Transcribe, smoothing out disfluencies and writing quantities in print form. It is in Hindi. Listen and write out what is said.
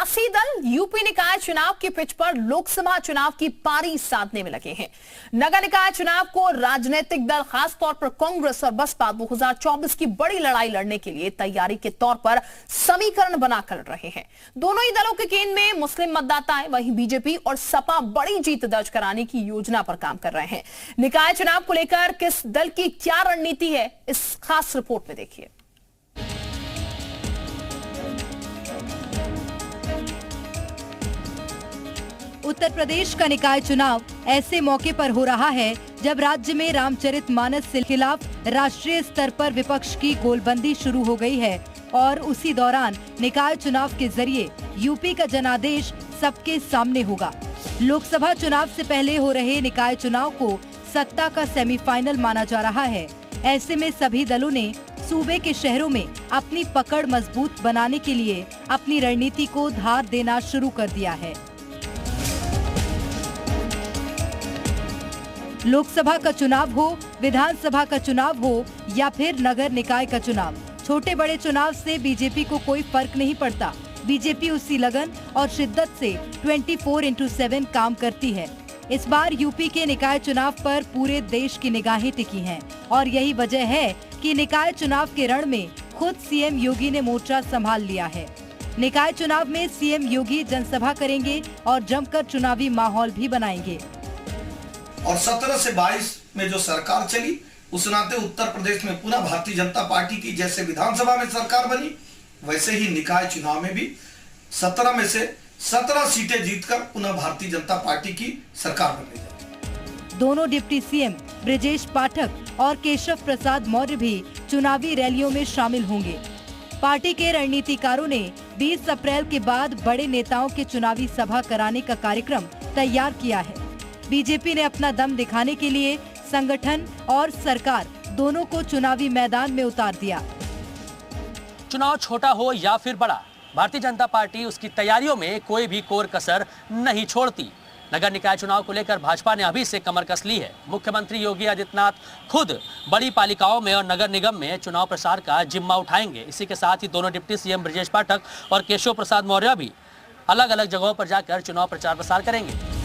सियासी दल यूपी निकाय चुनाव की पिच पर लोकसभा चुनाव की पारी साधने में लगे हैं। नगर निकाय चुनाव को राजनीतिक दल खासतौर पर कांग्रेस और बसपा 2024 की बड़ी लड़ाई लड़ने के लिए तैयारी के तौर पर समीकरण बनाकर लड़ रहे हैं। दोनों ही दलों के केंद्र में मुस्लिम मतदाता है, वहीं बीजेपी और सपा बड़ी जीत दर्ज कराने की योजना पर काम कर रहे हैं। निकाय चुनाव को लेकर किस दल की क्या रणनीति है, इस खास रिपोर्ट में देखिए। उत्तर प्रदेश का निकाय चुनाव ऐसे मौके पर हो रहा है जब राज्य में रामचरितमानस के खिलाफ राष्ट्रीय स्तर पर विपक्ष की गोलबंदी शुरू हो गई है और उसी दौरान निकाय चुनाव के जरिए यूपी का जनादेश सबके सामने होगा। लोकसभा चुनाव से पहले हो रहे निकाय चुनाव को सत्ता का सेमीफाइनल माना जा रहा है। ऐसे में सभी दलों ने सूबे के शहरों में अपनी पकड़ मजबूत बनाने के लिए अपनी रणनीति को धार देना शुरू कर दिया है। लोकसभा का चुनाव हो, विधानसभा का चुनाव हो या फिर नगर निकाय का चुनाव, छोटे बड़े चुनाव से बीजेपी को कोई फर्क नहीं पड़ता। बीजेपी उसी लगन और शिद्दत से 24/7 काम करती है। इस बार यूपी के निकाय चुनाव पर पूरे देश की निगाहें टिकी हैं और यही वजह है कि निकाय चुनाव के रण में खुद सीएम योगी ने मोर्चा संभाल लिया है। निकाय चुनाव में सीएम योगी जनसभा करेंगे और जमकर चुनावी माहौल भी बनाएंगे। और 17 से 22 में जो सरकार चली, उस नाते उत्तर प्रदेश में पुनः भारतीय जनता पार्टी की जैसे विधानसभा में सरकार बनी, वैसे ही निकाय चुनाव में भी 17 में से 17 सीटें जीतकर पुनः भारतीय जनता पार्टी की सरकार बन गई। दोनों डिप्टी सीएम ब्रजेश पाठक और केशव प्रसाद मौर्य भी चुनावी रैलियों में शामिल होंगे। पार्टी के रणनीतिकारों ने 20 अप्रैल के बाद बड़े नेताओं के चुनावी सभा कराने का कार्यक्रम तैयार किया है। बीजेपी ने अपना दम दिखाने के लिए संगठन और सरकार दोनों को चुनावी मैदान में उतार दिया। चुनाव छोटा हो या फिर बड़ा, भारतीय जनता पार्टी उसकी तैयारियों में कोई भी कोर कसर नहीं छोड़ती। नगर निकाय चुनाव को लेकर भाजपा ने अभी से कमर कस ली है। मुख्यमंत्री योगी आदित्यनाथ खुद बड़ी पालिकाओं में और नगर निगम में चुनाव प्रचार का जिम्मा उठाएंगे। इसी के साथ ही दोनों डिप्टी सीएम ब्रजेश पाठक और केशव प्रसाद मौर्य भी अलग अलग जगहों पर जाकर चुनाव प्रचार प्रसार करेंगे।